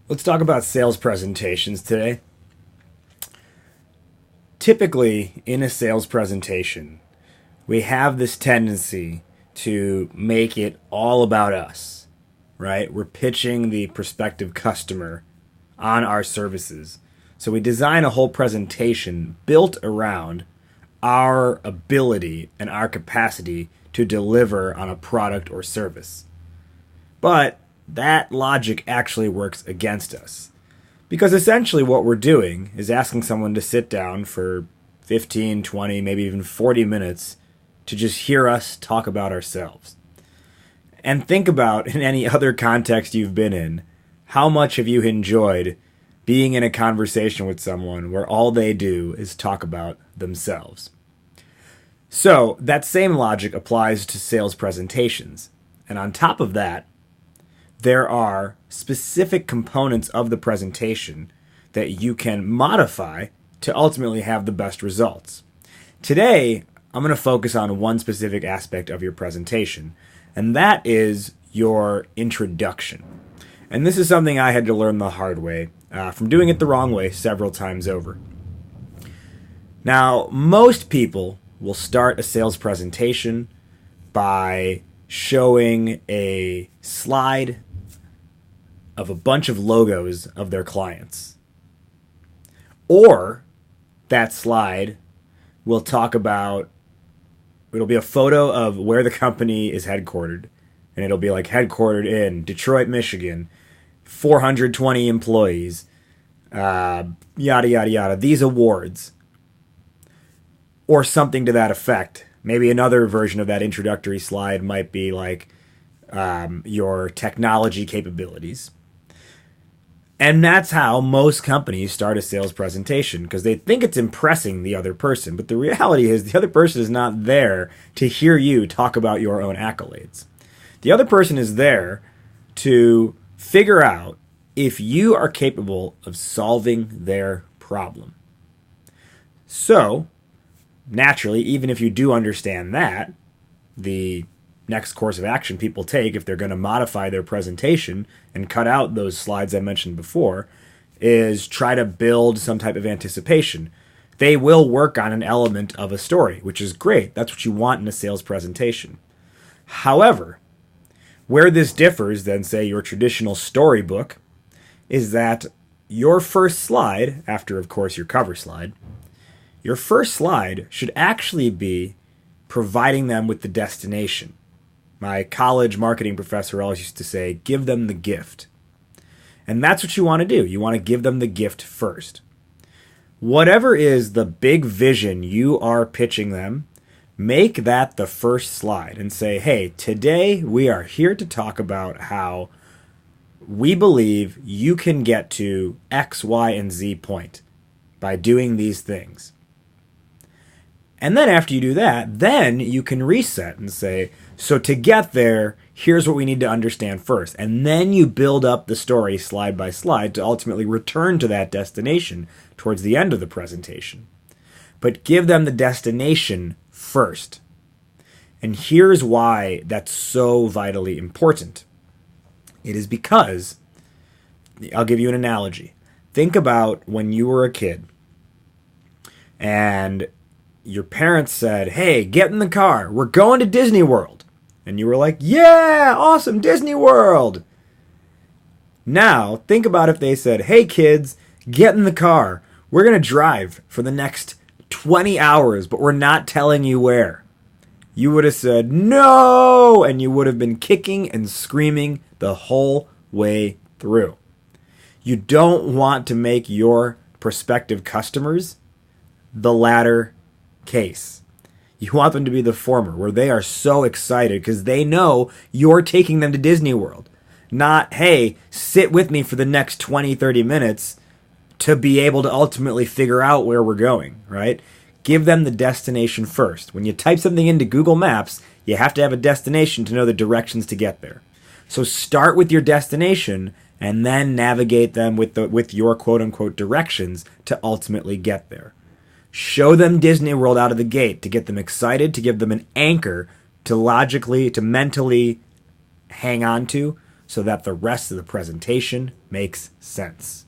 Let's talk about sales presentations today. Typically, in a sales presentation, we have this tendency to make it all about us, right? We're pitching the prospective customer on our services. So we design a whole presentation built around our ability and our capacity to deliver on a product or service. But that logic actually works against us. Because essentially what we're doing is asking someone to sit down for 15, 20, maybe even 40 minutes to just hear us talk about ourselves. And think about, in any other context you've been in, how much have you enjoyed being in a conversation with someone where all they do is talk about themselves. So that same logic applies to sales presentations. And on top of that, there are specific components of the presentation that you can modify to ultimately have the best results. Today, I'm going to focus on one specific aspect of your presentation, and that is your introduction. And this is something I had to learn the hard way from doing it the wrong way several times over. Now, most people will start a sales presentation by showing a slide of a bunch of logos of their clients. Or that slide will talk about, it'll be a photo of where the company is headquartered. And it'll be like headquartered in Detroit, Michigan, 420 employees, yada, yada, yada, these awards. Or something to that effect. Maybe another version of that introductory slide might be like your technology capabilities. And that's how most companies start a sales presentation, because they think it's impressing the other person. But the reality is the other person is not there to hear you talk about your own accolades. The other person is there to figure out if you are capable of solving their problem. So, naturally, even if you do understand that, the next course of action people take if they're going to modify their presentation and cut out those slides I mentioned before is try to build some type of anticipation. They will work on an element of a story, which is great. That's what you want in a sales presentation. However, where this differs than, say, your traditional storybook is that your first slide, after, of course, your cover slide, your first slide should actually be providing them with the destination. My college marketing professor always used to say, give them the gift. And that's what you want to do. You want to give them the gift first. Whatever is the big vision you are pitching them, make that the first slide and say, hey, today we are here to talk about how we believe you can get to X, Y, and Z point by doing these things. And then after you do that, then you can reset and say, so to get there, here's what we need to understand first. And then you build up the story slide by slide to ultimately return to that destination towards the end of the presentation. But give them the destination first. And here's why that's so vitally important. It is because, I'll give you an analogy. Think about when you were a kid and your parents said, hey, get in the car. We're going to Disney World. And you were like, yeah, awesome, Disney World. Now, think about if they said, hey, kids, get in the car. We're going to drive for the next 20 hours, but we're not telling you where. You would have said, no, and you would have been kicking and screaming the whole way through. You don't want to make your prospective customers the latter case. You want them to be the former, where they are so excited because they know you're taking them to Disney World. Not, hey, sit with me for the next 20, 30 minutes to be able to ultimately figure out where we're going, right? Give them the destination first. When you type something into Google Maps, you have to have a destination to know the directions to get there. So start with your destination and then navigate them with your quote-unquote directions to ultimately get there. Show them Disney World out of the gate to get them excited, to give them an anchor to logically, to mentally hang on to so that the rest of the presentation makes sense.